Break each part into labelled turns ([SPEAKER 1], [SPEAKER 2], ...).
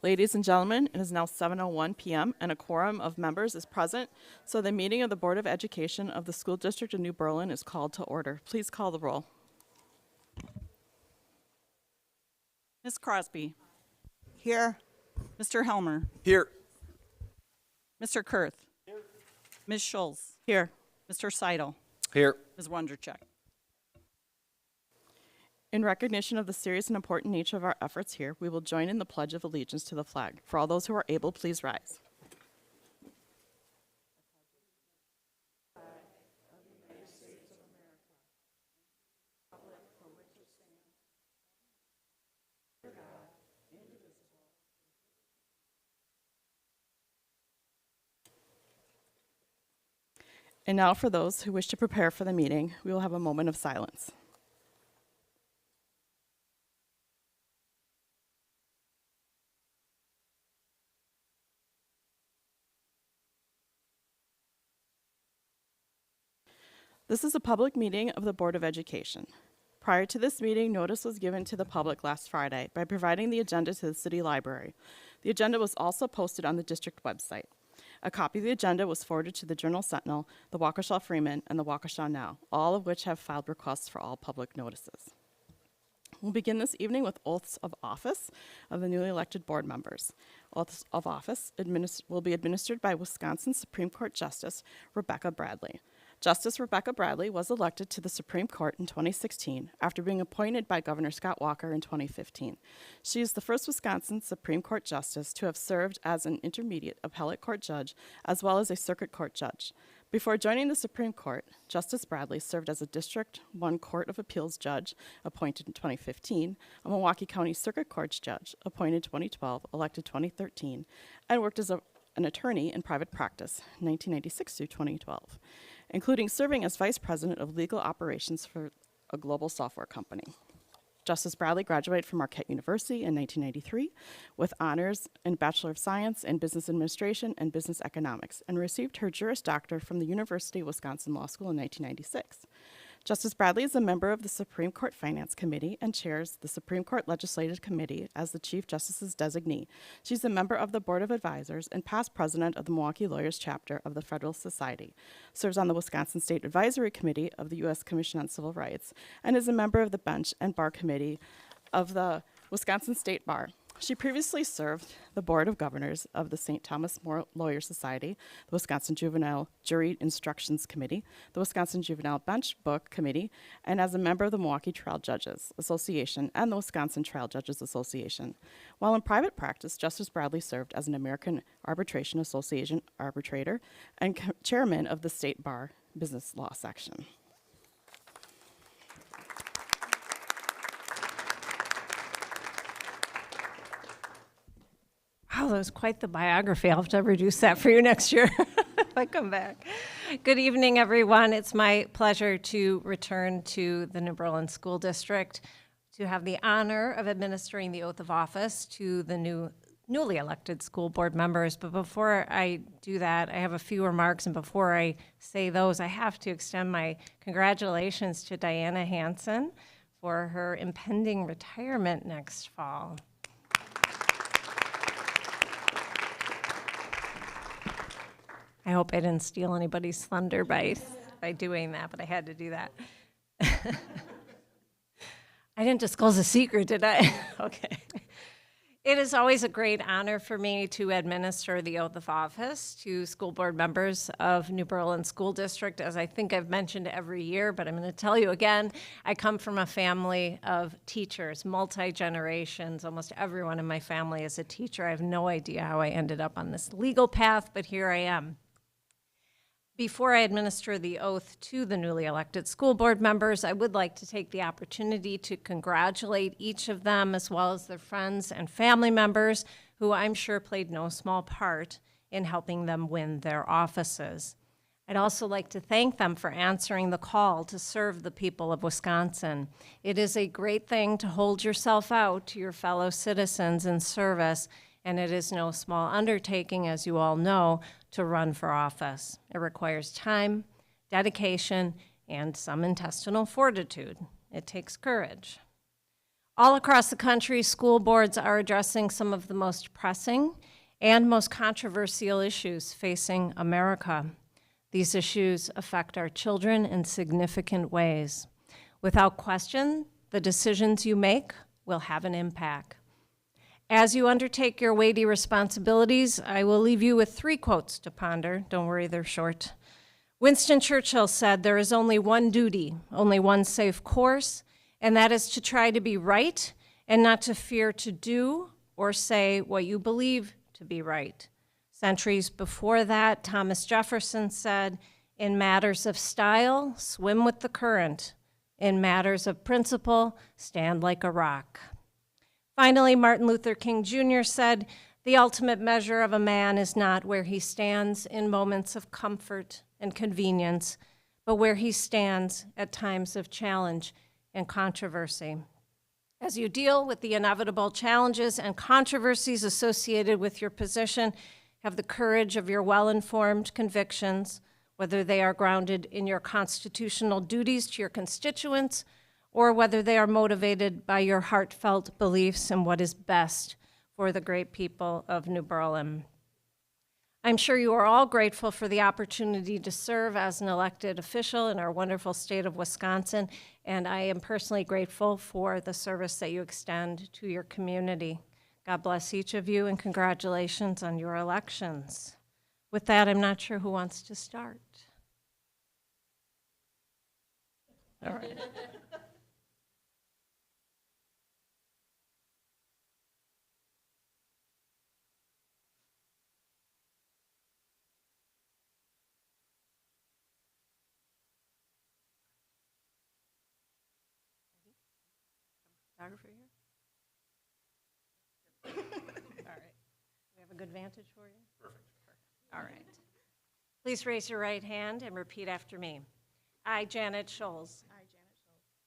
[SPEAKER 1] Ladies and gentlemen, it is now 7:01 p.m. and a quorum of members is present, so the meeting of the Board of Education of the School District of New Berlin is called to order. Please call the roll.
[SPEAKER 2] Ms. Crosby.
[SPEAKER 3] Here.
[SPEAKER 2] Mr. Helmer.
[SPEAKER 4] Here.
[SPEAKER 2] Mr. Kurth. Here. Ms. Schulz.
[SPEAKER 1] Here.
[SPEAKER 2] Mr. Seidel.
[SPEAKER 4] Here.
[SPEAKER 2] Ms. Wonderchuk.
[SPEAKER 1] In recognition of the serious and important nature of our efforts here, we will join in the Pledge of Allegiance to the flag. For all those who are able, please rise. And now for those who wish to prepare for the meeting, we will have a moment of silence. This is a public meeting of the Board of Education. Prior to this meeting, notice was given to the public last Friday by providing the agenda to the City Library. The agenda was also posted on the district website. A copy of the agenda was forwarded to the Journal-Sentinel, the Waukesha Freeman, and the Waukesha Now, all of which have filed requests for all public notices. We'll begin this evening with oaths of office of the newly elected board members. Oaths of office will be administered by Wisconsin Supreme Court Justice Rebecca Bradley. Justice Rebecca Bradley was elected to the Supreme Court in 2016 after being appointed by Governor Scott Walker in 2015. She is the first Wisconsin Supreme Court Justice to have served as an intermediate appellate court judge as well as a circuit court judge. Before joining the Supreme Court, Justice Bradley served as a District 1 Court of Appeals judge, appointed in 2015, a Milwaukee County Circuit Court judge, appointed 2012, elected 2013, and worked as an attorney in private practice, 1996 through 2012, including serving as Vice President of Legal Operations for a global software company. Justice Bradley graduated from Marquette University in 1993 with honors in Bachelor of Science in Business Administration and Business Economics, and received her Juris Doctor from the University of Wisconsin Law School in 1996. Justice Bradley is a member of the Supreme Court Finance Committee and chairs the Supreme Court Legislative Committee as the Chief Justice's designee. She's a member of the Board of Advisors and past president of the Milwaukee Lawyers Chapter of the Federalist Society, serves on the Wisconsin State Advisory Committee of the U.S. Commission on Civil Rights, and is a member of the Bench and Bar Committee of the Wisconsin State Bar. She previously served the Board of Governors of the St. Thomas More Lawyer Society, the Wisconsin Juvenile Jury Instructions Committee, the Wisconsin Juvenile Bench Book Committee, and as a member of the Milwaukee Trial Judges Association and the Wisconsin Trial Judges Association. While in private practice, Justice Bradley served as an American Arbitration Association arbitrator and chairman of the State Bar Business Law Section.
[SPEAKER 5] Wow, that was quite the biography. I'll have to reduce that for you next year if I come back. Good evening, everyone. It's my pleasure to return to the New Berlin School District to have the honor of administering the oath of office to the newly elected school board members. But before I do that, I have a few remarks, and before I say those, I have to extend my congratulations to Diana Hansen for her impending retirement next fall. I hope I didn't steal anybody's thunder by doing that, but I had to do that. I didn't disclose a secret, did I? Okay. It is always a great honor for me to administer the oath of office to school board members of New Berlin School District, as I think I've mentioned every year, but I'm going to tell you again, I come from a family of teachers, multi-generations. Almost everyone in my family is a teacher. I have no idea how I ended up on this legal path, but here I am. Before I administer the oath to the newly elected school board members, I would like to take the opportunity to congratulate each of them, as well as their friends and family members, who I'm sure played no small part in helping them win their offices. I'd also like to thank them for answering the call to serve the people of Wisconsin. It is a great thing to hold yourself out to your fellow citizens in service, and it is no small undertaking, as you all know, to run for office. It requires time, dedication, and some intestinal fortitude. It takes courage. All across the country, school boards are addressing some of the most pressing and most controversial issues facing America. These issues affect our children in significant ways. Without question, the decisions you make will have an impact. As you undertake your weighty responsibilities, I will leave you with 3 quotes to ponder. Don't worry, they're short. Winston Churchill said, "There is only one duty, only one safe course, and that is to try to be right and not to fear to do or say what you believe to be right." Centuries before that, Thomas Jefferson said, "In matters of style, swim with the current. In matters of principle, stand like a rock." Finally, Martin Luther King Jr. said, "The ultimate measure of a man is not where he stands in moments of comfort and convenience, but where he stands at times of challenge and controversy." As you deal with the inevitable challenges and controversies associated with your position, have the courage of your well-informed convictions, whether they are grounded in your constitutional duties to your constituents or whether they are motivated by your heartfelt beliefs in what is best for the great people of New Berlin. I'm sure you are all grateful for the opportunity to serve as an elected official in our wonderful state of Wisconsin, and I am personally grateful for the service that you extend to your community. God bless each of you, and congratulations on your elections. With that, I'm not sure who wants to start. All right. Photographer here? All right. We have a good vantage for you? Perfect. All right. Please raise your right hand and repeat after me. I, Janet Scholes,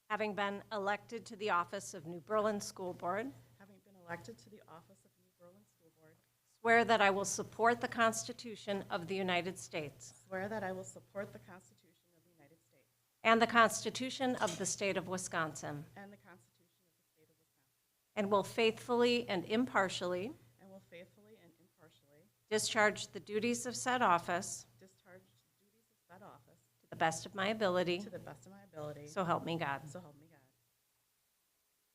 [SPEAKER 5] having been elected to the office of New Berlin School Board,
[SPEAKER 1] Having been elected to the office of New Berlin School Board,
[SPEAKER 5] swear that I will support the Constitution of the United States
[SPEAKER 1] swear that I will support the Constitution of the United States
[SPEAKER 5] and the Constitution of the State of Wisconsin,
[SPEAKER 1] and the Constitution of the State of Wisconsin,
[SPEAKER 5] and will faithfully and impartially
[SPEAKER 1] and will faithfully and impartially
[SPEAKER 5] discharge the duties of said office
[SPEAKER 1] discharge the duties of said office
[SPEAKER 5] to the best of my ability,
[SPEAKER 1] to the best of my ability,
[SPEAKER 5] so help me God.
[SPEAKER 1] so help me God.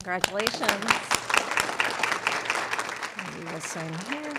[SPEAKER 5] Congratulations. And we will sign here.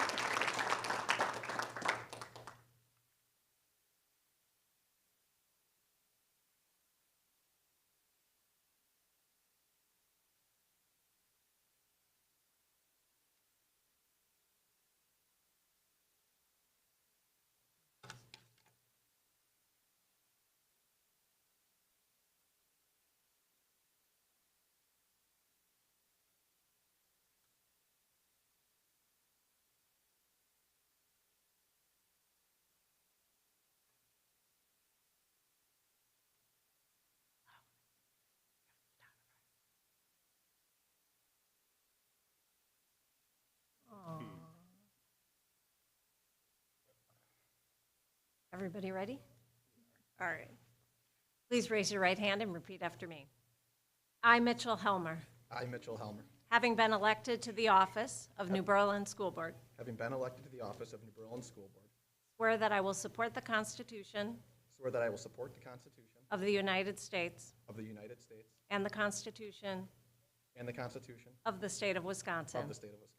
[SPEAKER 5] Everybody ready? All right. Please raise your right hand and repeat after me. I, Mitchell Helmer,
[SPEAKER 3] I, Mitchell Helmer,
[SPEAKER 5] having been elected to the office of New Berlin School Board,
[SPEAKER 3] having been elected to the office of New Berlin School Board,
[SPEAKER 5] swear that I will support the Constitution
[SPEAKER 3] swear that I will support the Constitution
[SPEAKER 5] of the United States
[SPEAKER 3] of the United States
[SPEAKER 5] and the Constitution
[SPEAKER 3] and the Constitution
[SPEAKER 5] of the State of Wisconsin,
[SPEAKER 3] of the State of Wisconsin,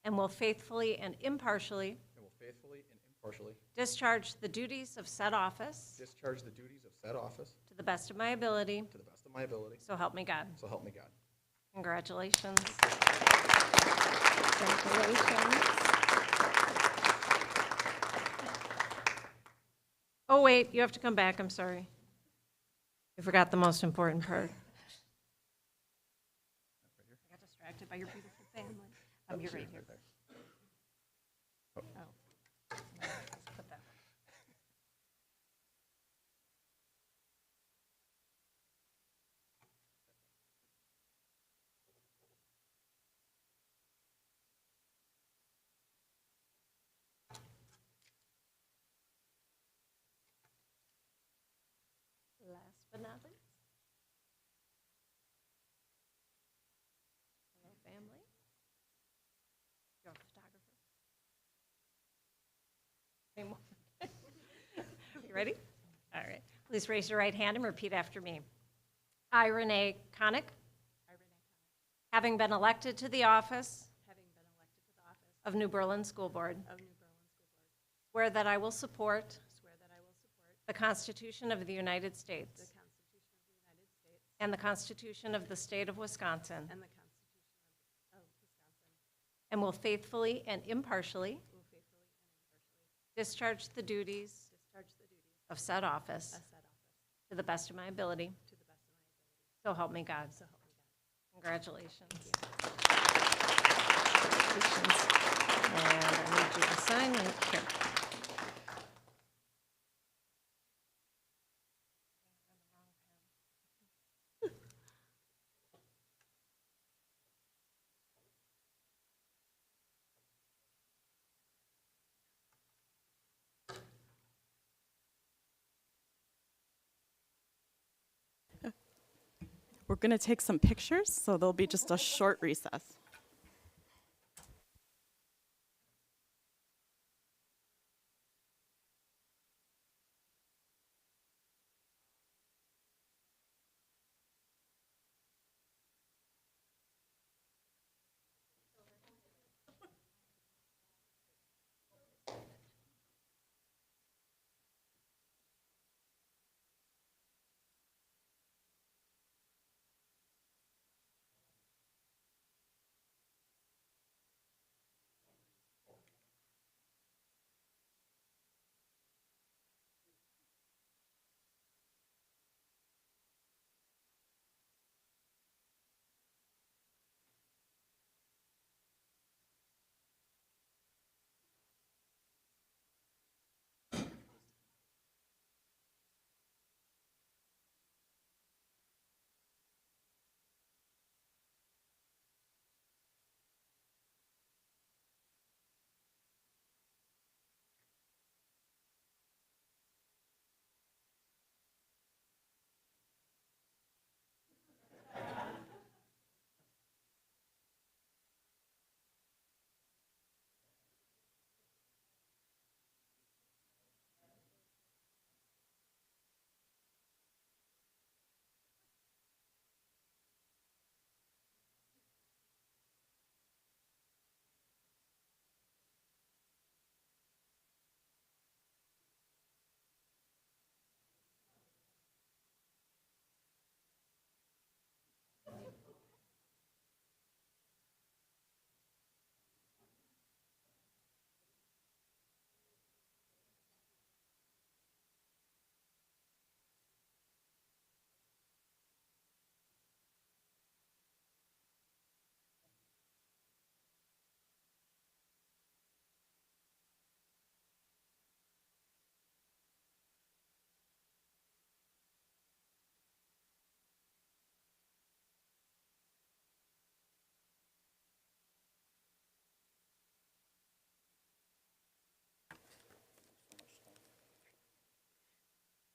[SPEAKER 5] and will faithfully and impartially
[SPEAKER 3] and will faithfully and impartially
[SPEAKER 5] discharge the duties of said office
[SPEAKER 3] discharge the duties of said office
[SPEAKER 5] to the best of my ability,
[SPEAKER 3] to the best of my ability,
[SPEAKER 5] so help me God.
[SPEAKER 3] so help me God.
[SPEAKER 5] Congratulations. Congratulations. Oh, wait, you have to come back, I'm sorry. You forgot the most important part. I got distracted by your beautiful family. You're right here. Oh. Put that. Last but not least. Ready? All right. Please raise your right hand and repeat after me. I, Renee Connick, having been elected to the office of New Berlin School Board, swear that I will support the Constitution of the United States and the Constitution of the State of Wisconsin, and will faithfully and impartially discharge the duties of said office to the best of my ability. So help me God. Congratulations. Congratulations. And I need you to sign right here.
[SPEAKER 1] We're going to take some pictures, so there'll be just a short recess.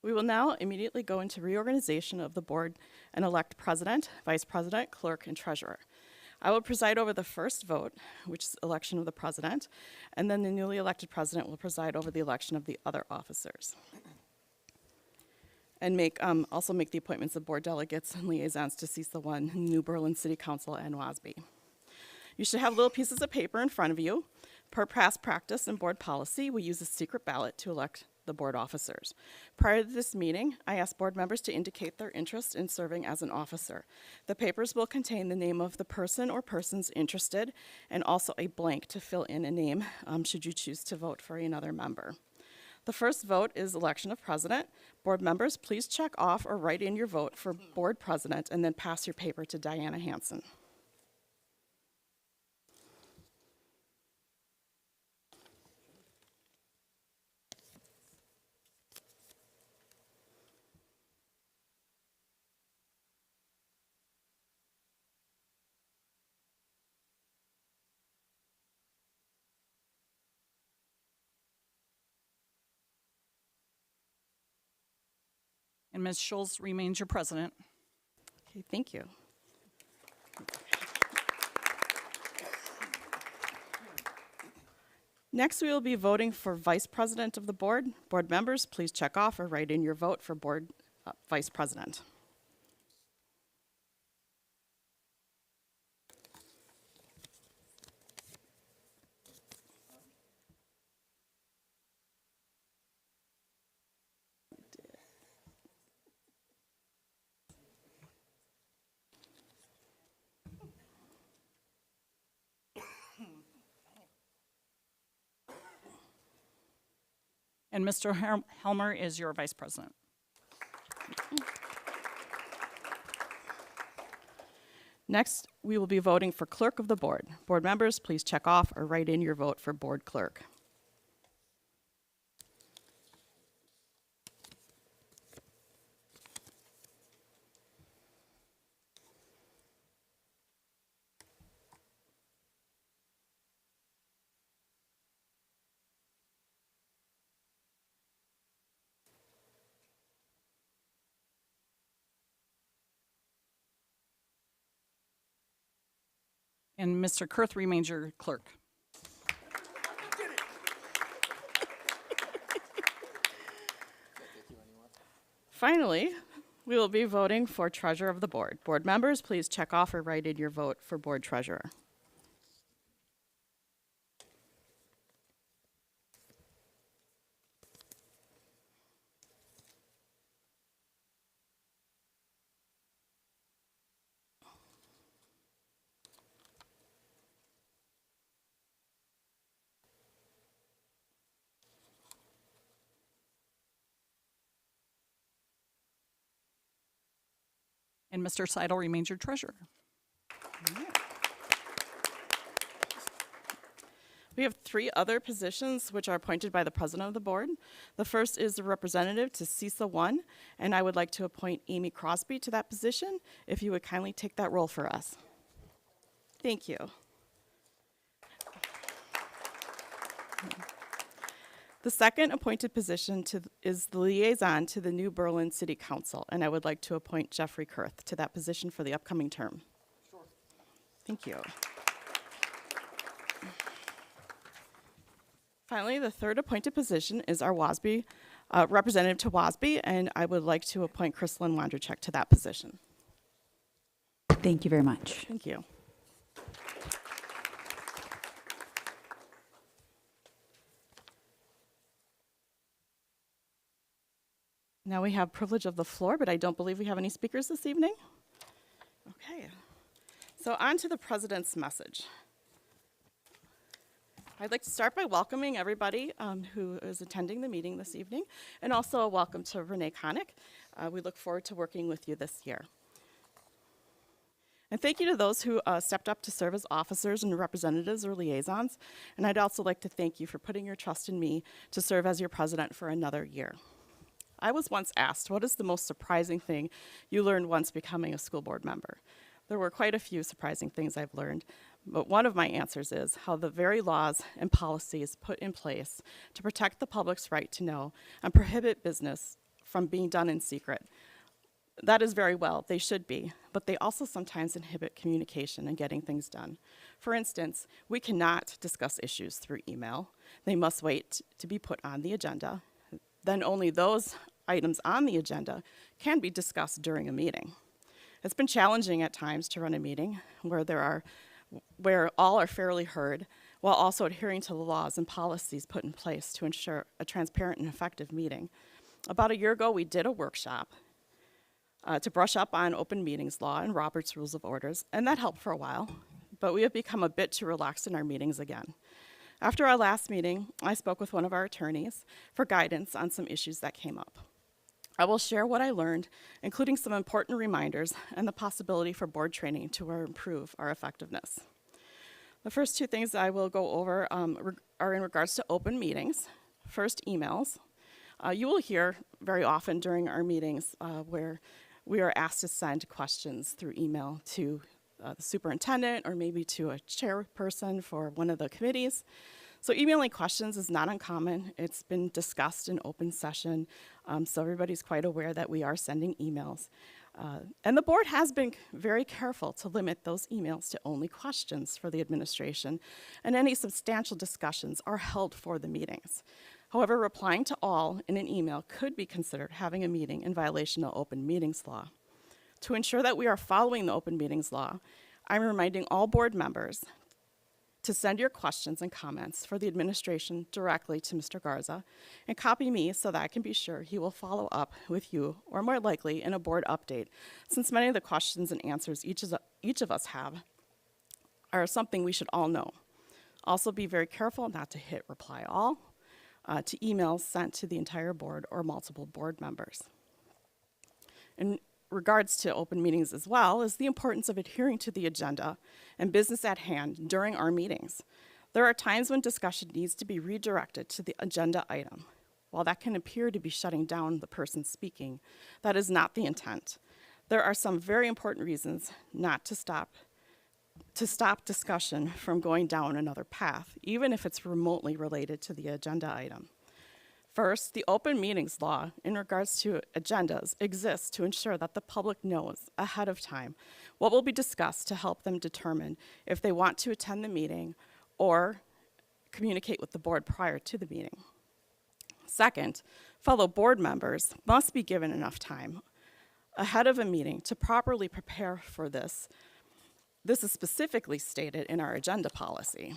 [SPEAKER 1] We will now immediately go into reorganization of the board and elect president, vice president, clerk, and treasurer. I will preside over the first vote, which is election of the president, and then the newly elected president will preside over the election of the other officers. And also make the appointments of board delegates and liaisons to CISA 1, New Berlin City Council, and WASB. You should have little pieces of paper in front of you. Per past practice and board policy, we use a secret ballot to elect the board officers. Prior to this meeting, I asked board members to indicate their interest in serving as an officer. The papers will contain the name of the person or persons interested and also a blank to fill in a name should you choose to vote for another member. The first vote is election of president. Board members, please check off or write in your vote for board president and then pass your paper to Diana Hansen.
[SPEAKER 2] And Ms. Schulz remains your president.
[SPEAKER 1] Okay, thank you. Next, we will be voting for vice president of the board. Board members, please check off or write in your vote for board vice president.
[SPEAKER 2] And Mr. Helmer is your vice president.
[SPEAKER 1] Next, we will be voting for clerk of the board. Board members, please check off or write in your vote for board clerk.
[SPEAKER 2] And Mr. Kurth remains your clerk.
[SPEAKER 1] Finally, we will be voting for treasurer of the board. Board members, please check off or write in your vote for board treasurer.
[SPEAKER 2] And Mr. Seidel remains your treasurer.
[SPEAKER 1] We have 3 other positions which are appointed by the president of the board. The first is the representative to CISA 1, and I would like to appoint Amy Crosby to that position, if you would kindly take that role for us. Thank you. The second appointed position is the liaison to the New Berlin City Council, and I would like to appoint Jeffrey Kurth to that position for the upcoming term. Sure. Thank you. Finally, the third appointed position is our WASB, representative to WASB, and I would like to appoint Chrislyn Wondrachek to that position.
[SPEAKER 4] Thank you very much.
[SPEAKER 1] Thank you. Now we have privilege of the floor, but I don't believe we have any speakers this evening. Okay. So on to the president's message. I'd like to start by welcoming everybody who is attending the meeting this evening, and also a welcome to Renee Connick. We look forward to working with you this year. And thank you to those who stepped up to serve as officers and representatives or liaisons. And I'd also like to thank you for putting your trust in me to serve as your president for another year. I was once asked, what is the most surprising thing you learned once becoming a school board member? There were quite a few surprising things I've learned, but one of my answers is how the very laws and policies put in place to protect the public's right to know and prohibit business from being done in secret. That is very well, they should be, but they also sometimes inhibit communication and getting things done. For instance, we cannot discuss issues through email. They must wait to be put on the agenda. Then only those items on the agenda can be discussed during a meeting. It's been challenging at times to run a meeting where all are fairly heard, while also adhering to the laws and policies put in place to ensure a transparent and effective meeting. About a year ago, we did a workshop to brush up on open meetings law and Robert's Rules of Orders, and that helped for a while, but we have become a bit too relaxed in our meetings again. After our last meeting, I spoke with one of our attorneys for guidance on some issues that came up. I will share what I learned, including some important reminders and the possibility for board training to improve our effectiveness. The first 2 things I will go over are in regards to open meetings. First, emails. You will hear very often during our meetings where we are asked to send questions through email to the superintendent or maybe to a chairperson for one of the committees. So emailing questions is not uncommon. It's been discussed in open session, so everybody's quite aware that we are sending emails. And the board has been very careful to limit those emails to only questions for the administration, and any substantial discussions are held for the meetings. However, replying to all in an email could be considered having a meeting in violation of open meetings law. To ensure that we are following the open meetings law, I'm reminding all board members to send your questions and comments for the administration directly to Mr. Garza, and copy me so that I can be sure he will follow up with you, or more likely in a board update, since many of the questions and answers each of us have are something we should all know. Also, be very careful not to hit reply all to emails sent to the entire board or multiple board members. In regards to open meetings as well is the importance of adhering to the agenda and business at hand during our meetings. There are times when discussion needs to be redirected to the agenda item. While that can appear to be shutting down the person speaking, that is not the intent. There are some very important reasons not to stop discussion from going down another path, even if it's remotely related to the agenda item. First, the open meetings law in regards to agendas exists to ensure that the public knows ahead of time what will be discussed to help them determine if they want to attend the meeting or communicate with the board prior to the meeting. Second, fellow board members must be given enough time ahead of a meeting to properly prepare for this. This is specifically stated in our agenda policy.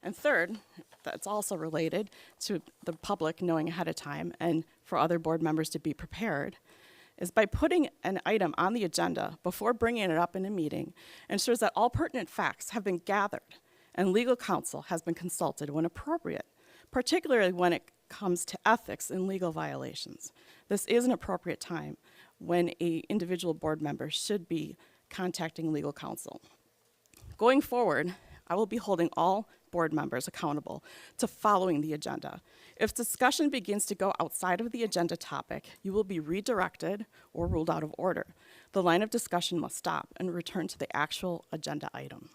[SPEAKER 1] And third, that's also related to the public knowing ahead of time and for other board members to be prepared, is by putting an item on the agenda before bringing it up in a meeting ensures that all pertinent facts have been gathered and legal counsel has been consulted when appropriate, particularly when it comes to ethics and legal violations. This is an appropriate time when an individual board member should be contacting legal counsel. Going forward, I will be holding all board members accountable to following the agenda. If discussion begins to go outside of the agenda topic, you will be redirected or ruled out of order. The line of discussion must stop and return to the actual agenda item.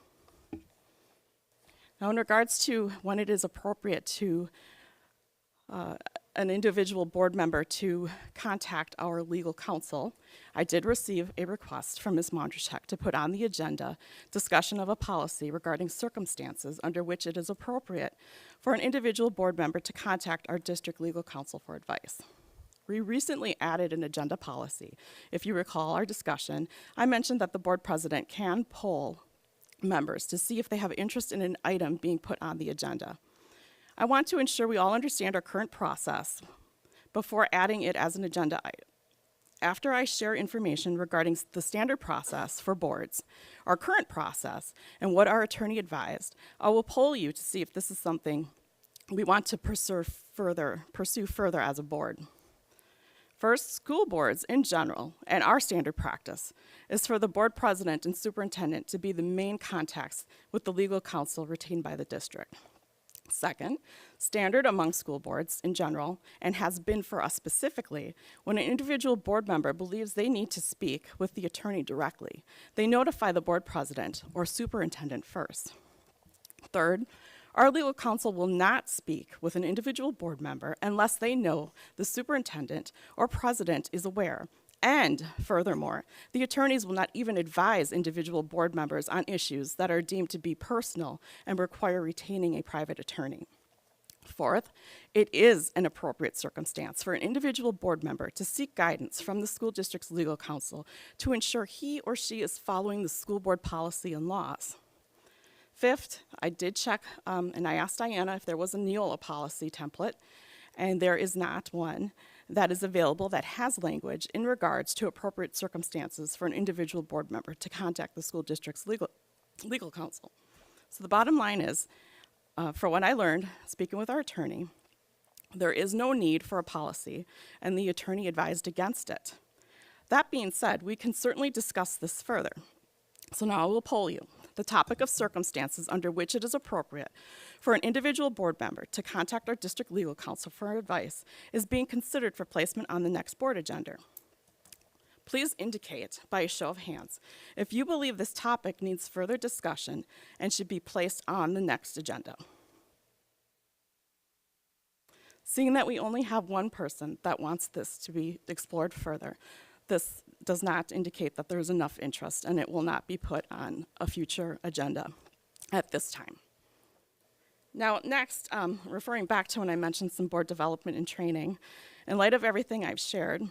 [SPEAKER 1] Now, in regards to when it is appropriate to an individual board member to contact our legal counsel, I did receive a request from Ms. Mondrachek to put on the agenda discussion of a policy regarding circumstances under which it is appropriate for an individual board member to contact our district legal counsel for advice. We recently added an agenda policy. If you recall our discussion, I mentioned that the board president can poll members to see if they have interest in an item being put on the agenda. I want to ensure we all understand our current process before adding it as an agenda item. After I share information regarding the standard process for boards, our current process, and what our attorney advised, I will poll you to see if this is something we want to pursue further as a board. First, school boards in general, and our standard practice, is for the board president and superintendent to be the main contacts with the legal counsel retained by the district. Second, standard among school boards in general, and has been for us specifically, when an individual board member believes they need to speak with the attorney directly, they notify the board president or superintendent first. Third, our legal counsel will not speak with an individual board member unless they know the superintendent or president is aware. And furthermore, the attorneys will not even advise individual board members on issues that are deemed to be personal and require retaining a private attorney. Fourth, it is an appropriate circumstance for an individual board member to seek guidance from the school district's legal counsel to ensure he or she is following the school board policy and laws. Fifth, I did check and I asked Diana if there was a Neola policy template, and there is not one that is available that has language in regards to appropriate circumstances for an individual board member to contact the school district's legal counsel. So the bottom line is, for what I learned speaking with our attorney, there is no need for a policy, and the attorney advised against it. That being said, we can certainly discuss this further. So now I will poll you. The topic of circumstances under which it is appropriate for an individual board member to contact our district legal counsel for advice is being considered for placement on the next board agenda. Please indicate by a show of hands if you believe this topic needs further discussion and should be placed on the next agenda. Seeing that we only have one person that wants this to be explored further, this does not indicate that there's enough interest, and it will not be put on a future agenda at this time. Now, next, referring back to when I mentioned some board development and training, in light of everything I've shared,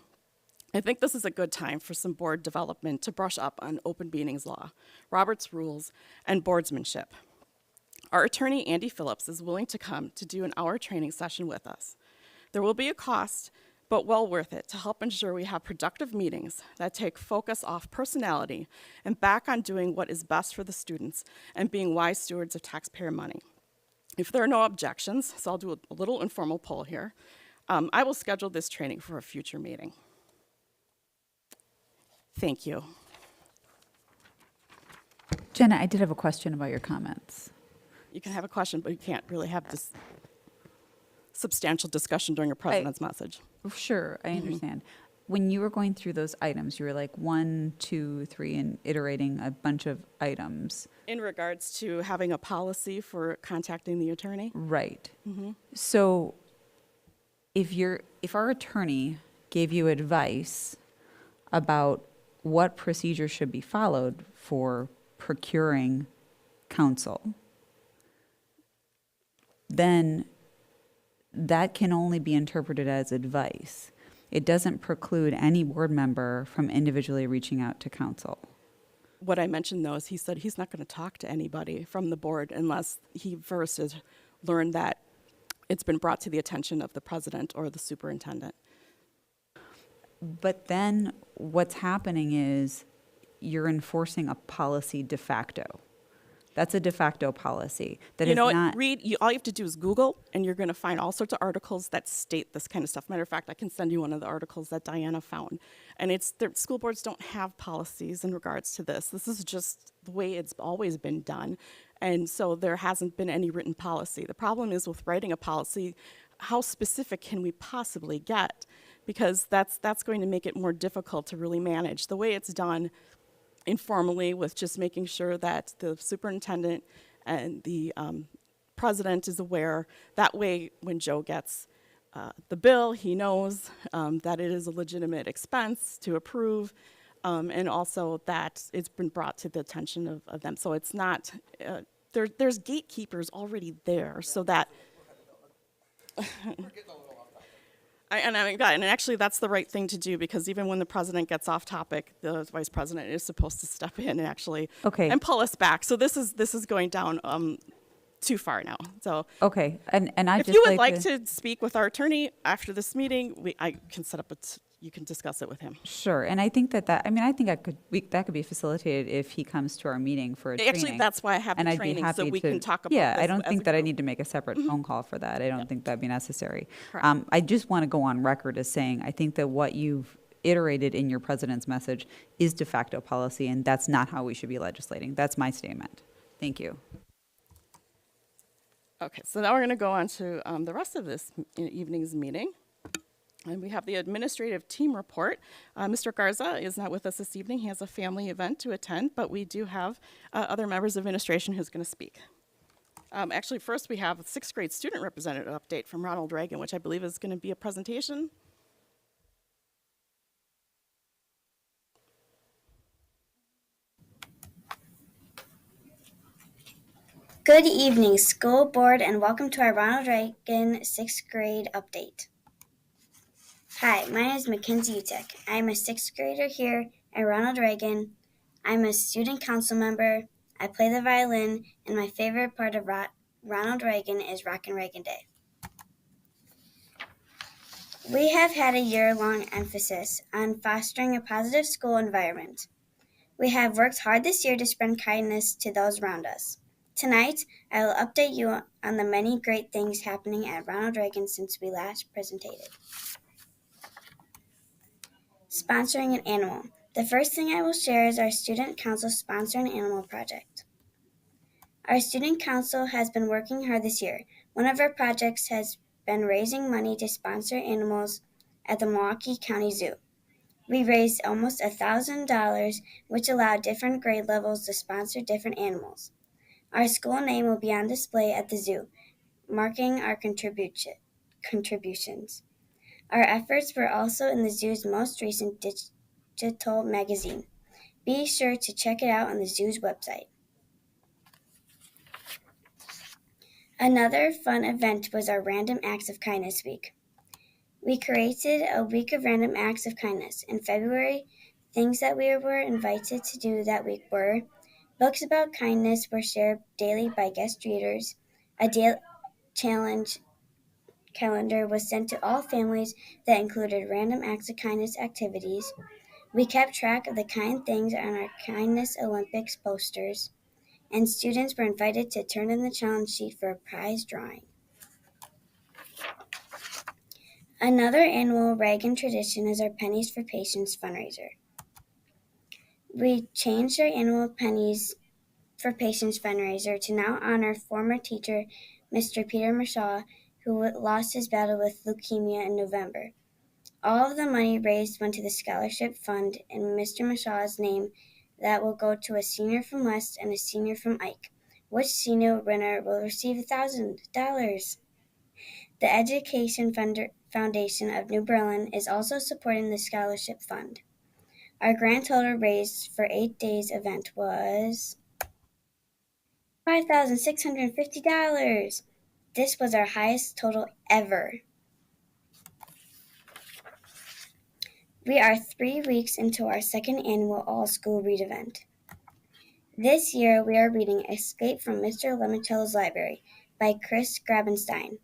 [SPEAKER 1] I think this is a good time for some board development to brush up on open meetings law, Robert's rules, and boardsmanship. Our attorney, Andy Phillips, is willing to come to do an hour training session with us. There will be a cost, but well worth it to help ensure we have productive meetings that take focus off personality and back on doing what is best for the students and being wise stewards of taxpayer money. If there are no objections, so I'll do a little informal poll here, I will schedule this training for a future meeting. Thank you.
[SPEAKER 4] Jenna, I did have a question about your comments.
[SPEAKER 1] You can have a question, but you can't really have this substantial discussion during a president's message.
[SPEAKER 4] Sure, I understand. When you were going through those items, you were like 1, 2, 3, and iterating a bunch of items.
[SPEAKER 1] In regards to having a policy for contacting the attorney?
[SPEAKER 4] Right. So if our attorney gave you advice about what procedure should be followed for procuring counsel, then that can only be interpreted as advice. It doesn't preclude any board member from individually reaching out to counsel.
[SPEAKER 1] What I mentioned, though, is he said he's not going to talk to anybody from the board unless he first has learned that it's been brought to the attention of the president or the superintendent.
[SPEAKER 4] But then what's happening is you're enforcing a policy de facto. That's a de facto policy. That
[SPEAKER 1] You
[SPEAKER 4] is
[SPEAKER 1] know what,
[SPEAKER 4] not.
[SPEAKER 1] Reed, all you have to do is Google, and you're going to find all sorts of articles that state this kind of stuff. Matter of fact, I can send you one of the articles that Diana found. And it's the school boards don't have policies in regards to this. This is just the way it's always been done. And so there hasn't been any written policy. The problem is with writing a policy, how specific can we possibly get? Because that's going to make it more difficult to really manage. The way it's done informally with just making sure that the superintendent and the president is aware. That way, when Joe gets the bill, he knows that it is a legitimate expense to approve, and also that it's been brought to the attention of them. So it's not, there's gatekeepers already there so that and actually that's the right thing to do, because even when the president gets off topic, the vice president is supposed to step in and actually and pull us back. So this is going down too far now. So
[SPEAKER 4] Okay, and I
[SPEAKER 1] if
[SPEAKER 4] just
[SPEAKER 1] you would like to speak with our attorney after this meeting, I can set up you can discuss it with him.
[SPEAKER 4] Sure, and I think that could be facilitated if he comes to our meeting for a training.
[SPEAKER 1] Actually, that's why I have
[SPEAKER 4] And
[SPEAKER 1] the
[SPEAKER 4] I'd be
[SPEAKER 1] training, so
[SPEAKER 4] happy
[SPEAKER 1] we
[SPEAKER 4] to-
[SPEAKER 1] can talk about
[SPEAKER 4] Yeah,
[SPEAKER 1] this
[SPEAKER 4] I don't
[SPEAKER 1] as
[SPEAKER 4] think
[SPEAKER 1] a
[SPEAKER 4] that I
[SPEAKER 1] group.
[SPEAKER 4] need to make a separate phone call for that. I don't think that'd be necessary.
[SPEAKER 1] Correct.
[SPEAKER 4] I just want to go on record as saying, I think that what you've iterated in your president's message is de facto policy, and that's not how we should be legislating. That's my statement. Thank you.
[SPEAKER 1] Okay, so now we're going to go on to the rest of this evening's meeting. And we have the administrative team report. Mr. Garza is not with us this evening. He has a family event to attend, but we do have other members of administration who's going to speak. Actually, first we have a 6th grade student representative update from Ronald Reagan, which I believe is going to be a presentation.
[SPEAKER 6] Good evening, school board, and welcome to our Ronald Reagan 6th grade update. Hi, my name is Mackenzie Utek. I am a 6th grader here at Ronald Reagan. I'm a student council member. I play the violin, and my favorite part of Ronald Reagan is Rockin' Reagan Day. We have had a year-long emphasis on fostering a positive school environment. We have worked hard this year to spread kindness to those around us. Tonight, I will update you on the many great things happening at Ronald Reagan since we last presented. Sponsoring an animal. The first thing I will share is our student council sponsor an animal project. Our student council has been working hard this year. One of our projects has been raising money to sponsor animals at the Milwaukee County Zoo. We raised almost $1,000, which allowed different grade levels to sponsor different animals. Our school name will be on display at the zoo, marking our contributions. Our efforts were also in the zoo's most recent digital magazine. Be sure to check it out on the zoo's website. Another fun event was our Random Acts of Kindness Week. We created a week of random acts of kindness. In February, things that we were invited to do that week were: books about kindness were shared daily by guest readers, a daily challenge calendar was sent to all families that included random acts of kindness activities. We kept track of the kind things on our Kindness Olympics posters, and students were invited to turn in the challenge sheet for a prize drawing. Another annual Reagan tradition is our Pennies for Patients fundraiser. We changed our annual Pennies for Patients fundraiser to now honor former teacher Mr. Peter Mashaw, who lost his battle with leukemia in November. All of the money raised went to the scholarship fund in Mr. Mashaw's name that will go to a senior from West and a senior from Ike. Which senior winner will receive $1,000? The Education Foundation of New Berlin is also supporting the scholarship fund. Our grand total raised for 8 days event was $5,650. This was our highest total ever. We are 3 weeks into our second annual all-school read event. This year we are reading Escape from Mr. Lemoncello's Library by Chris Grabenstein.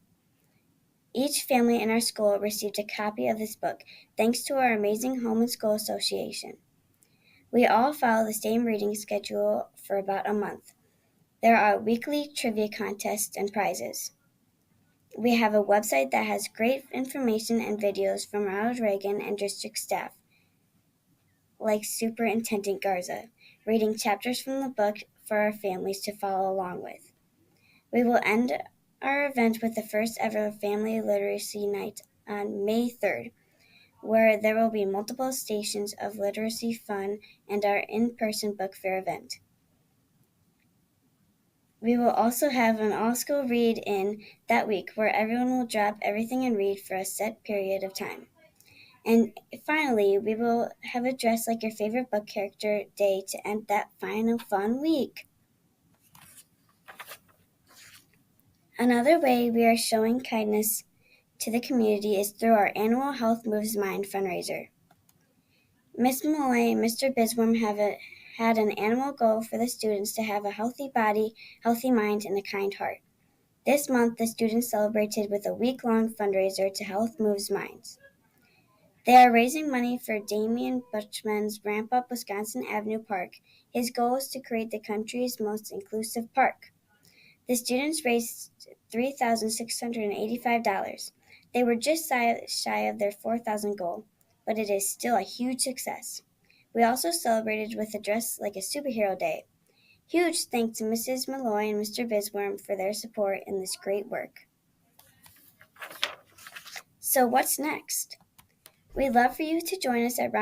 [SPEAKER 6] Each family in our school received a copy of this book, thanks to our amazing Home and School Association. We all follow the same reading schedule for about a month. There are weekly trivia contests and prizes. We have a website that has great information and videos from Ronald Reagan and district staff, like Superintendent Garza, reading chapters from the book for our families to follow along with. We will end our event with the first ever Family Literacy Night on May 3rd, where there will be multiple stations of literacy fun and our in-person book fair event. We will also have an all-school read-in that week where everyone will drop everything and read for a set period of time. And finally, we will have a Dress Like Your Favorite Book Character day to end that final fun week. Another way we are showing kindness to the community is through our annual Health Moves Mind fundraiser. Ms. Malloy and Mr. Bisworm had an annual goal for the students to have a healthy body, healthy mind, and a kind heart. This month, the students celebrated with a week-long fundraiser to Health Moves Minds. They are raising money for Damian Butchman's Ramp Up Wisconsin Avenue Park. His goal is to create the country's most inclusive park. The students raised $3,685. They were just shy of their $4,000 goal, but it is still a huge success. We also celebrated with a Dress Like a Superhero Day. Huge thanks to Mrs. Malloy and Mr. Bisworm for their support in this great work. So what's next? We'd love for you to join us at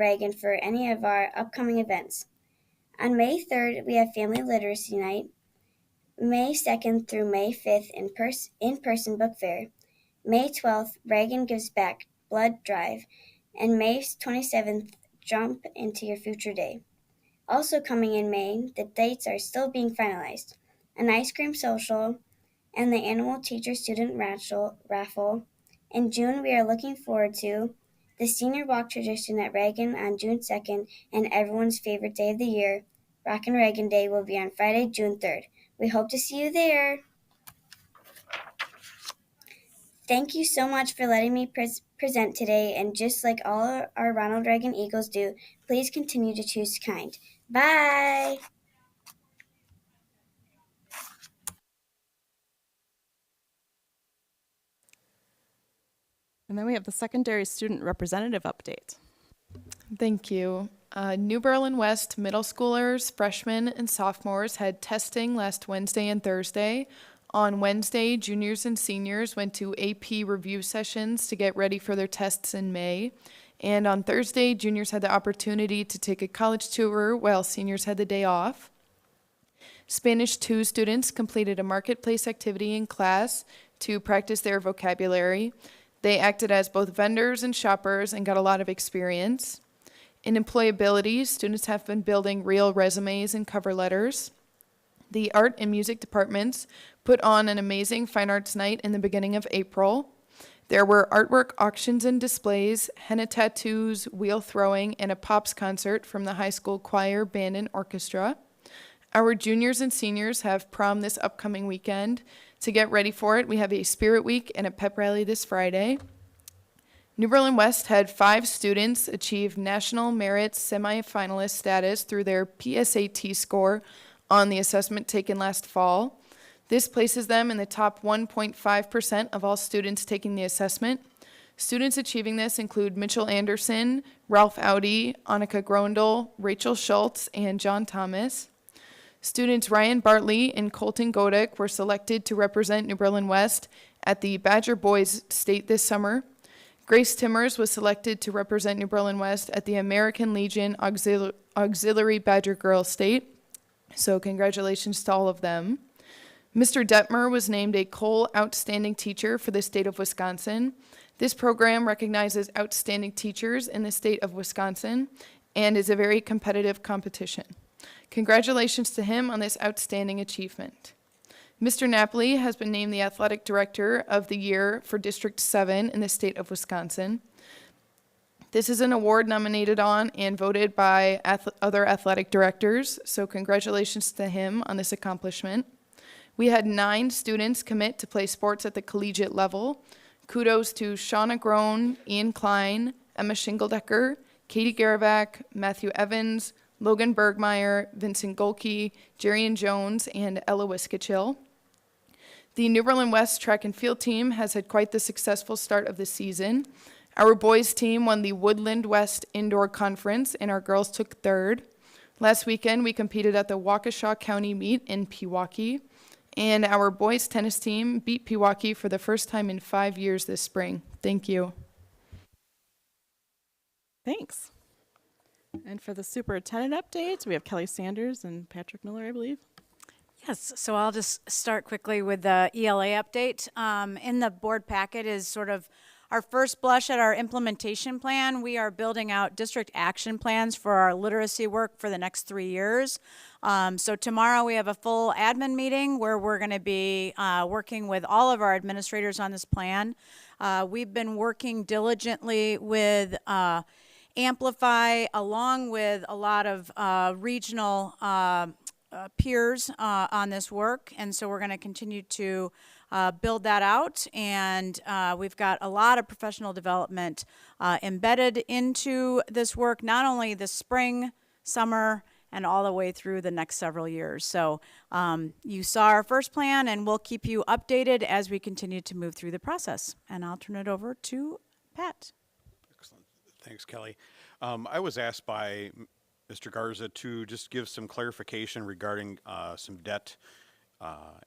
[SPEAKER 6] Reagan for any of our upcoming events. On May 3rd, we have Family Literacy Night. May 2nd through May 5th, in-person book fair. May 12th, Reagan Gives Back Blood Drive. And May 27th, Jump Into Your Future Day. Also coming in May, the dates are still being finalized: an ice cream social and the annual teacher-student raffle. In June, we are looking forward to the senior walk tradition at Reagan on June 2nd, and everyone's favorite day of the year, Rockin' Reagan Day, will be on Friday, June 3rd. We hope to see you there. Thank you so much for letting me present today, and just like all our Ronald Reagan Eagles do, please continue to choose kind. Bye!
[SPEAKER 1] And then we have the secondary student representative update.
[SPEAKER 7] Thank you. New Berlin West middle schoolers, freshmen, and sophomores had testing last Wednesday and Thursday. On Wednesday, juniors and seniors went to AP review sessions to get ready for their tests in May. And on Thursday, juniors had the opportunity to take a college tour while seniors had the day off. Spanish 2 students completed a marketplace activity in class to practice their vocabulary. They acted as both vendors and shoppers and got a lot of experience. In employability, students have been building real resumes and cover letters. The art and music departments put on an amazing fine arts night in the beginning of April. There were artwork auctions and displays, henna tattoos, wheel throwing, and a pops concert from the high school choir, band, and orchestra. Our juniors and seniors have prom this upcoming weekend. To get ready for it, we have a spirit week and a pep rally this Friday. New Berlin West had 5 students achieve National Merit semifinalist status through their PSAT score on the assessment taken last fall. This places them in the top 1.5% of all students taking the assessment. Students achieving this include Mitchell Anderson, Ralph Audi, Annika Grondel, Rachel Schultz, and John Thomas. Students Ryan Bartley and Colton Godek were selected to represent New Berlin West at the Badger Boys State this summer. Grace Timmers was selected to represent New Berlin West at the American Legion Auxiliary Badger Girls State. So congratulations to all of them. Mr. Detmer was named a Cole Outstanding Teacher for the state of Wisconsin. This program recognizes outstanding teachers in the state of Wisconsin and is a very competitive competition. Congratulations to him on this outstanding achievement. Mr. Napoli has been named the Athletic Director of the Year for District 7 in the state of Wisconsin. This is an award nominated on and voted by other athletic directors, so congratulations to him on this accomplishment. We had 9 students commit to play sports at the collegiate level. Kudos to Shauna Groen, Ian Klein, Emma Shingeldecker, Katie Garavac, Matthew Evans, Logan Bergmeyer, Vincent Golke, Jerian Jones, and Ella Wiskichil. The New Berlin West track and field team has had quite the successful start of the season. Our boys team won the Woodland West Indoor Conference, and our girls took 3rd. Last weekend, we competed at the Waukesha County Meet in Pewaukee, and our boys tennis team beat Pewaukee for the first time in 5 years this spring. Thank you.
[SPEAKER 1] Thanks. And for the superintendent updates, we have Kelly Sanders and Patrick Miller, I believe.
[SPEAKER 8] Yes, so I'll just start quickly with the ELA update. In the board packet is sort of our first blush at our implementation plan. We are building out district action plans for our literacy work for the next 3 years. So tomorrow we have a full admin meeting where we're going to be working with all of our administrators on this plan. We've been working diligently with Amplify, along with a lot of regional peers on this work, and so we're going to continue to build that out, and we've got a lot of professional development embedded into this work, not only this spring, summer, and all the way through the next several years. So you saw our first plan, and we'll keep you updated as we continue to move through the process. And I'll turn it over to Pat.
[SPEAKER 9] Excellent. Thanks, Kelly. I was asked by Mr. Garza to just give some clarification regarding some debt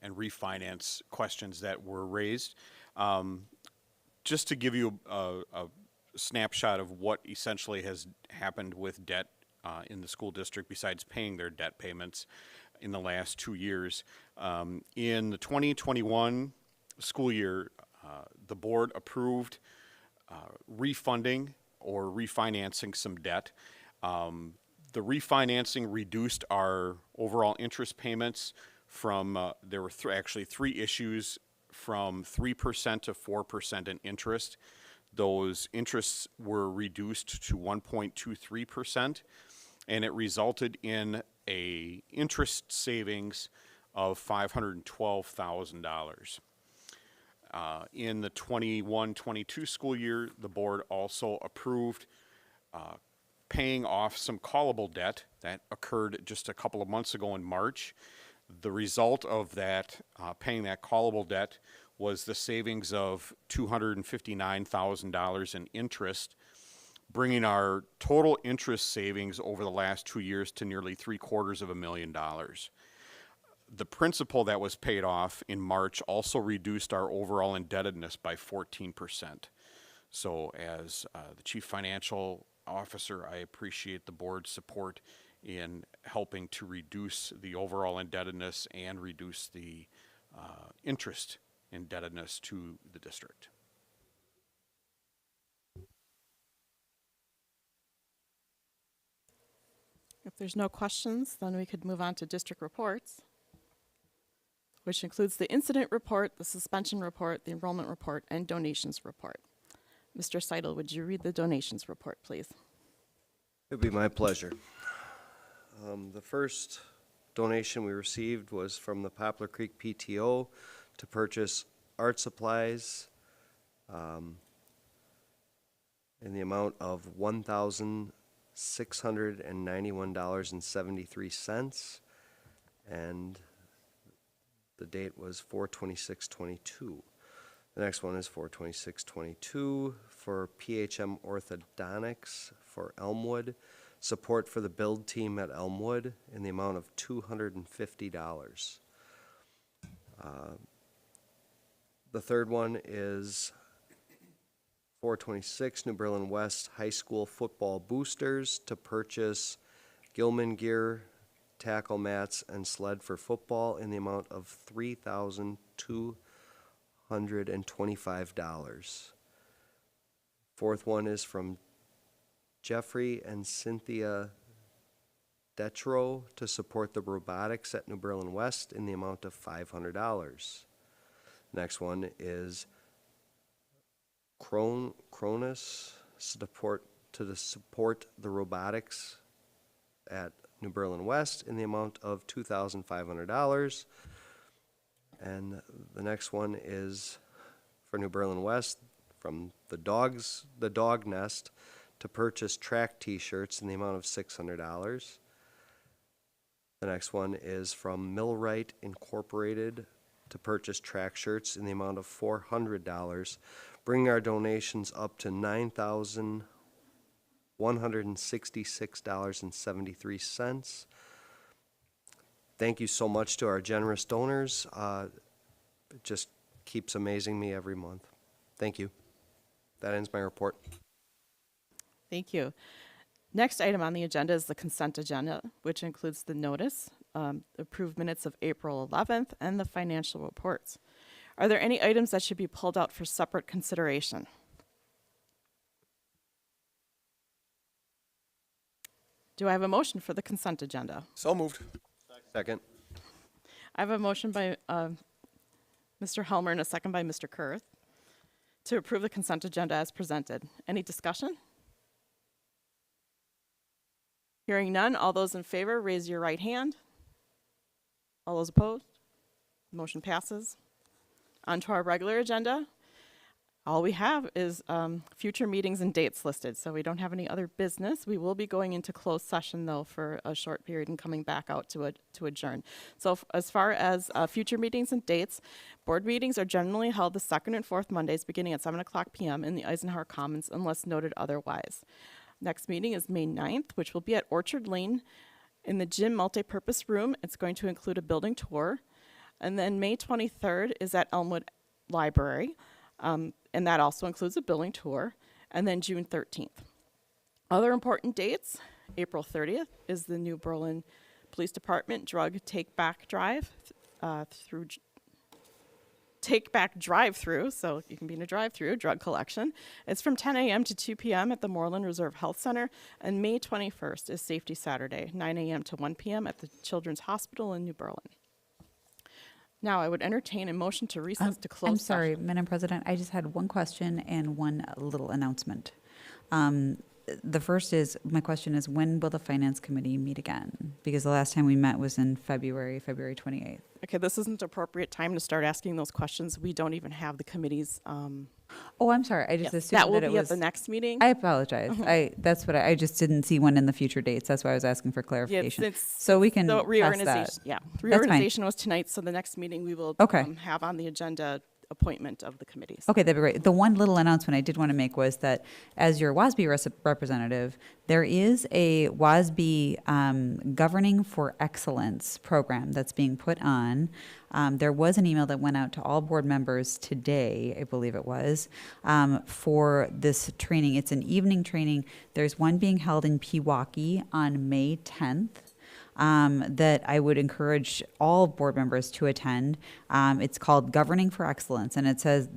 [SPEAKER 9] and refinance questions that were raised. Just to give you a snapshot of what essentially has happened with debt in the school district besides paying their debt payments in the last 2 years. In the 2021 school year, the board approved refunding or refinancing some debt. The refinancing reduced our overall interest payments from, there were actually 3 issues, from 3% to 4% in interest. Those interests were reduced to 1.23%, and it resulted in a interest savings of $512,000. In the 21-22 school year, the board also approved paying off some callable debt that occurred just a couple of months ago in March. The result of that, paying that callable debt, was the savings of $259,000 in interest, bringing our total interest savings over the last 2 years to nearly $750,000. The principal that was paid off in March also reduced our overall indebtedness by 14%. So as the Chief Financial Officer, I appreciate the board's support in helping to reduce the overall indebtedness and reduce the interest indebtedness to the district.
[SPEAKER 1] If there's no questions, then we could move on to district reports, which includes the incident report, the suspension report, the enrollment report, and donations report. Mr. Seidel, would you read the donations report, please?
[SPEAKER 10] It'd be my pleasure. The first donation we received was from the Poplar Creek PTO to purchase art supplies in the amount of $1,691.73, and the date was 4/26/22. The next one is 4/26/22 for PHM Orthodontics for Elmwood, support for the build team at Elmwood in the amount of $250. The third one is 4/26 New Berlin West High School football boosters to purchase Gilman gear, tackle mats, and sled for football in the amount of $3,225. Fourth one is from Jeffrey and Cynthia Detro to support the robotics at New Berlin West in the amount of $500. Next one is Cronus support the robotics at New Berlin West in the amount of $2,500. And the next one is for New Berlin West from the Dog Nest to purchase track t-shirts in the amount of $600. The next one is from Millwright Incorporated to purchase track shirts in the amount of $400, bringing our donations up to $9,166.73. Thank you so much to our generous donors. It just keeps amazing me every month. Thank you. That ends my report.
[SPEAKER 1] Thank you. Next item on the agenda is the consent agenda, which includes the notice, approved minutes of April 11th, and the financial reports. Are there any items that should be pulled out for separate consideration? Do I have a motion for the consent agenda?
[SPEAKER 3] So moved.
[SPEAKER 10] Second.
[SPEAKER 1] I have a motion by Mr. Helmer and a second by Mr. Kurth to approve the consent agenda as presented. Any discussion? Hearing none, all those in favor, raise your right hand. All those opposed? Motion passes. On to our regular agenda. All we have is future meetings and dates listed, so we don't have any other business. We will be going into closed session, though, for a short period and coming back out to adjourn. So as far as future meetings and dates, board meetings are generally held the second and fourth Mondays beginning at 7 o'clock p.m. in the Eisenhower Commons unless noted otherwise. Next meeting is May 9th, which will be at Orchard Lane in the gym multipurpose room. It's going to include a building tour. And then May 23rd is at Elmwood Library. And that also includes a building tour, and then June 13th. Other important dates, April 30th is the New Berlin Police Department Drug Take Back Drive drive-through, so you can be in a drive-through, drug collection. It's from 10 a.m. to 2 p.m. at the Moreland Reserve Health Center, and May 21st is Safety Saturday, 9 a.m. to 1 p.m. at the Children's Hospital in New Berlin. Now, I would entertain a motion to recess to close
[SPEAKER 4] I'm sorry,
[SPEAKER 1] session.
[SPEAKER 4] Madam President, I just had one question and one little announcement. The first is, my question is, when will the Finance Committee meet again? Because the last time we met was in February 28th.
[SPEAKER 1] Okay, this isn't appropriate time to start asking those questions. We don't even have the committees.
[SPEAKER 4] Oh, I'm sorry, I just
[SPEAKER 1] Yes,
[SPEAKER 4] assumed
[SPEAKER 1] that will
[SPEAKER 4] that it
[SPEAKER 1] be
[SPEAKER 4] was.
[SPEAKER 1] at the next meeting.
[SPEAKER 4] I apologize. I just didn't see one in the future dates. That's why I was asking for clarification. So we can
[SPEAKER 1] The
[SPEAKER 4] pass
[SPEAKER 1] reorganization,
[SPEAKER 4] that.
[SPEAKER 1] yeah.
[SPEAKER 4] fine.
[SPEAKER 1] Reorganization was tonight, so the next meeting we will
[SPEAKER 4] Okay.
[SPEAKER 1] have on the agenda appointment of the committees.
[SPEAKER 4] Okay, that'd be great. The one little announcement I did want to make was that as your WASB representative, there is a WASB Governing for Excellence program that's being put on. There was an email that went out to all board members today, I believe it was, for this training. It's an evening training. There's one being held in Pewaukee on May 10th. that I would encourage all board members to attend. It's called Governing for Excellence, and it says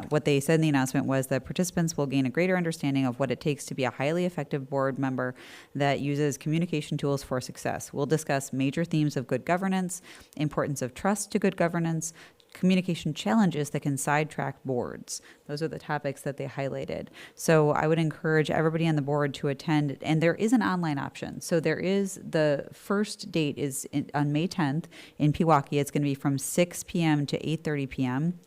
[SPEAKER 4] what they said in the announcement was that participants will gain a greater understanding of what it takes to be a highly effective board member that uses communication tools for success. We'll discuss major themes of good governance, importance of trust to good governance, communication challenges that can sidetrack boards. Those are the topics that they highlighted. So I would encourage everybody on the board to attend, and there is an online option. So there is, the first date is on May 10th in Pewaukee. It's going to be from 6 p.m. to 8:30 p.m.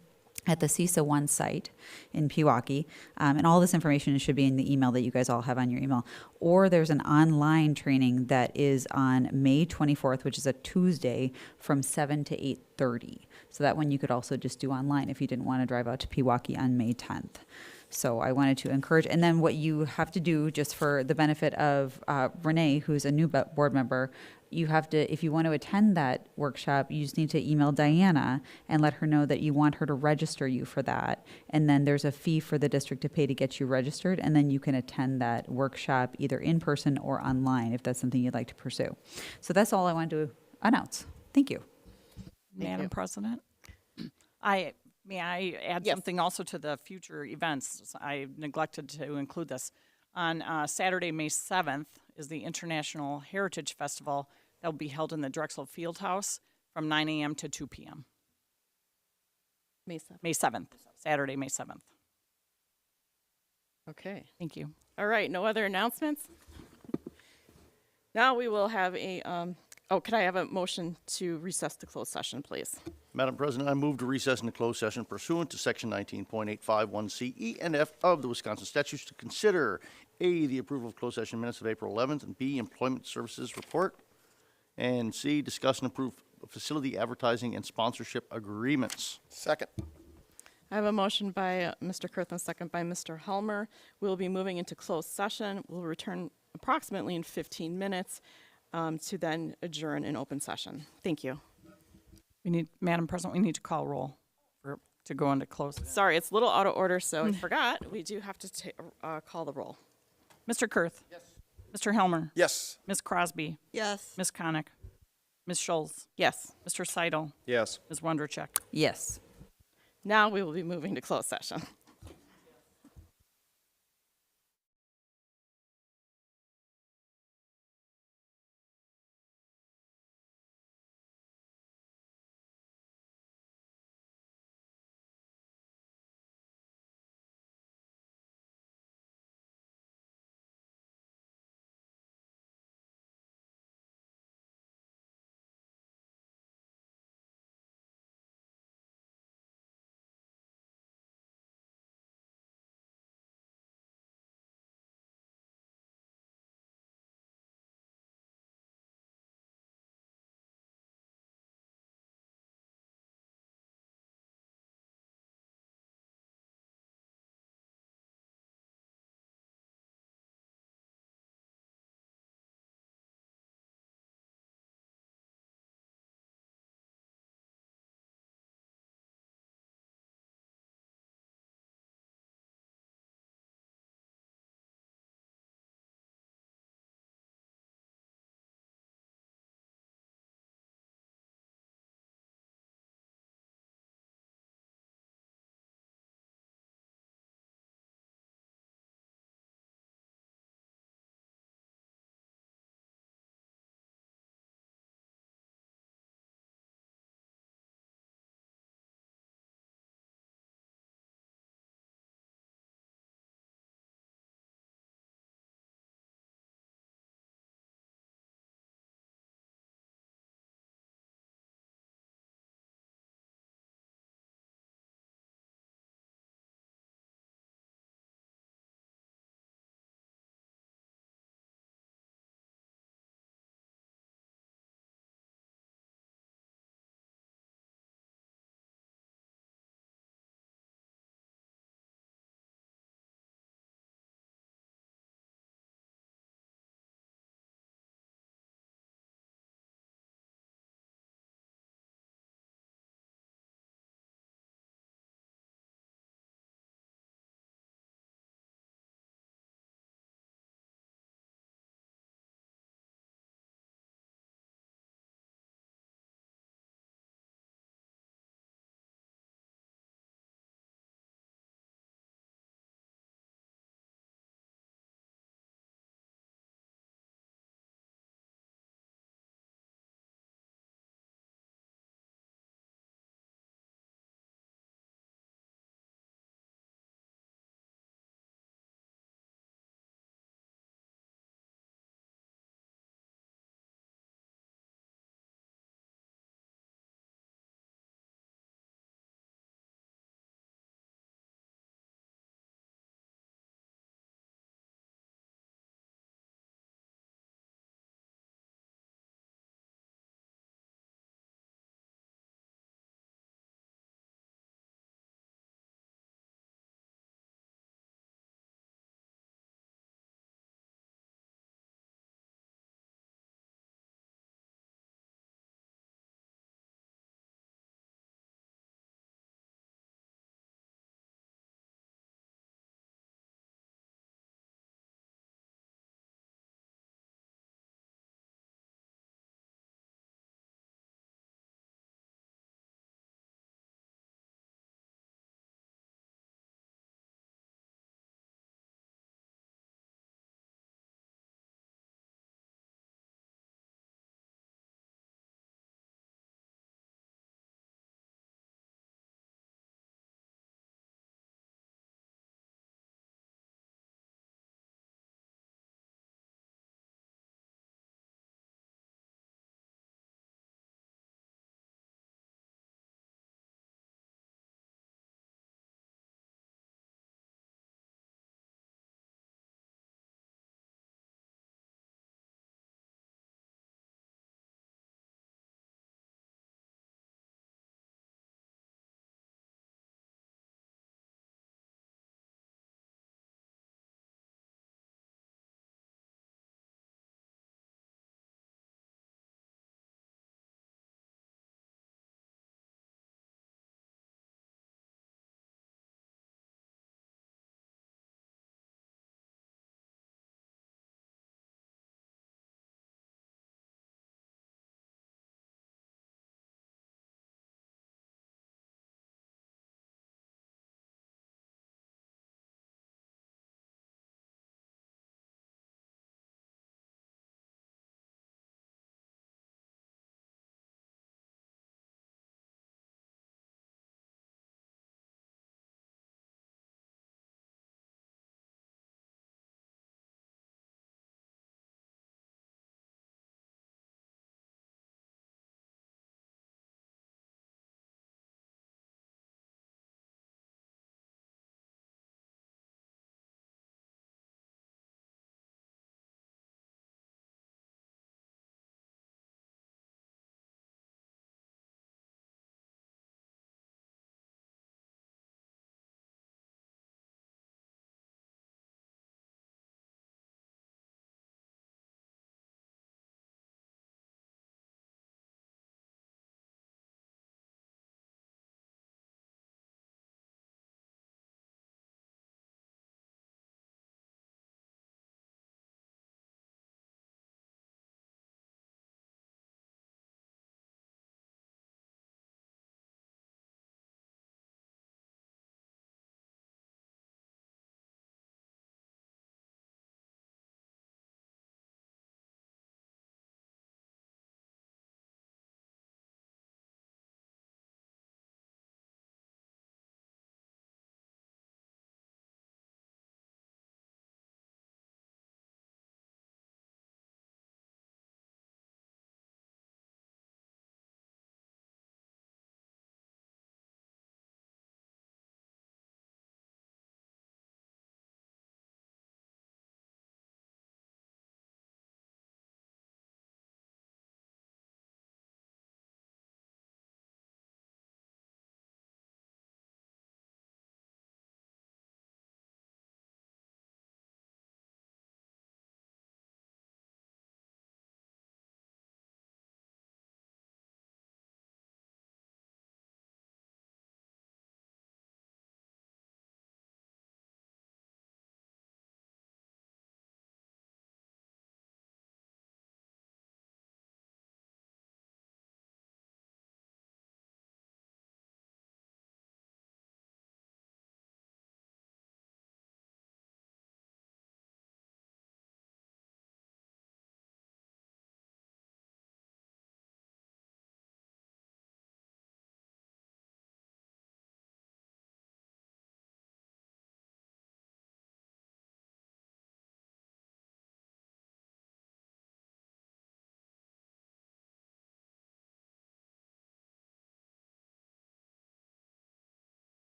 [SPEAKER 4] at the CISA 1 site in Pewaukee. And all this information should be in the email that you guys all have on your email. Or there's an online training that is on May 24th, which is a Tuesday, from 7 to 8:30. So that one you could also just do online if you didn't want to drive out to Pewaukee on May 10th. So I wanted to encourage, and then what you have to do, just for the benefit of Renee, who's a new board member, you have to, if you want to attend that workshop, you just need to email Diana and let her know that you want her to register you for that. And then there's a fee for the district to pay to get you registered, and then you can attend that workshop either in person or online if that's something you'd like to pursue. So that's all I wanted to announce. Thank you.
[SPEAKER 2] Madam President, may I add
[SPEAKER 1] Yes.
[SPEAKER 2] something also to the future events? I neglected to include this. On Saturday, May 7th, is the International Heritage Festival that will be held in the Drexel Fieldhouse from 9 a.m. to 2 p.m.
[SPEAKER 1] May 7th.
[SPEAKER 2] May 7th, Saturday, May 7th.
[SPEAKER 1] Okay.
[SPEAKER 2] Thank you.
[SPEAKER 1] All right, no other announcements? Now we will have could I have a motion to recess to closed session, please?
[SPEAKER 11] Madam President, I move to recess into closed session pursuant to Section 19.851C E and F of the Wisconsin statutes to consider A, the approval of closed session minutes of April 11th, and B, employment services report, and C, discuss and approve facility advertising and sponsorship agreements.
[SPEAKER 3] Second.
[SPEAKER 1] I have a motion by Mr. Kurth and a second by Mr. Helmer. We'll be moving into closed session. We'll return approximately in 15 minutes to then adjourn in open session. Thank you.
[SPEAKER 2] Madam President, we need to call roll to go into closed.
[SPEAKER 1] Sorry, it's a little out of order, so I forgot. We do have to call the roll.
[SPEAKER 2] Mr. Kurth? Yes. Mr. Helmer?
[SPEAKER 3] Yes.
[SPEAKER 2] Ms. Crosby?
[SPEAKER 8] Yes.
[SPEAKER 2] Ms. Connick? Ms. Schulz?
[SPEAKER 1] Yes.
[SPEAKER 2] Mr. Seidel?
[SPEAKER 10] Yes.
[SPEAKER 2] Ms. Wondercheck?
[SPEAKER 4] Yes.
[SPEAKER 1] Now we will be moving to closed session.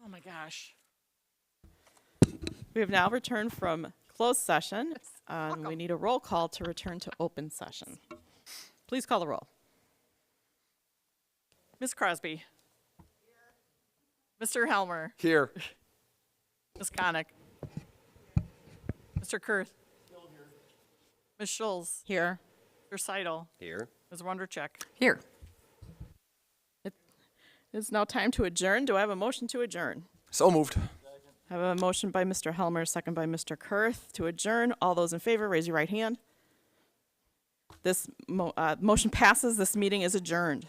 [SPEAKER 2] Oh my gosh.
[SPEAKER 1] We have now returned from closed session. We need a roll call to return to open session. Please call the roll.
[SPEAKER 2] Ms. Crosby. Mr. Helmer.
[SPEAKER 3] Here.
[SPEAKER 2] Ms. Connick. Mr. Kurth. Ms. Schulz.
[SPEAKER 8] Here.
[SPEAKER 2] Mr. Seidel.
[SPEAKER 10] Here.
[SPEAKER 2] Ms. Wondercheck.
[SPEAKER 4] Here.
[SPEAKER 1] It is now time to adjourn. Do I have a motion to adjourn?
[SPEAKER 3] So moved.
[SPEAKER 1] I have a motion by Mr. Helmer, second by Mr. Kurth to adjourn. All those in favor, raise your right hand. This motion passes. This meeting is adjourned.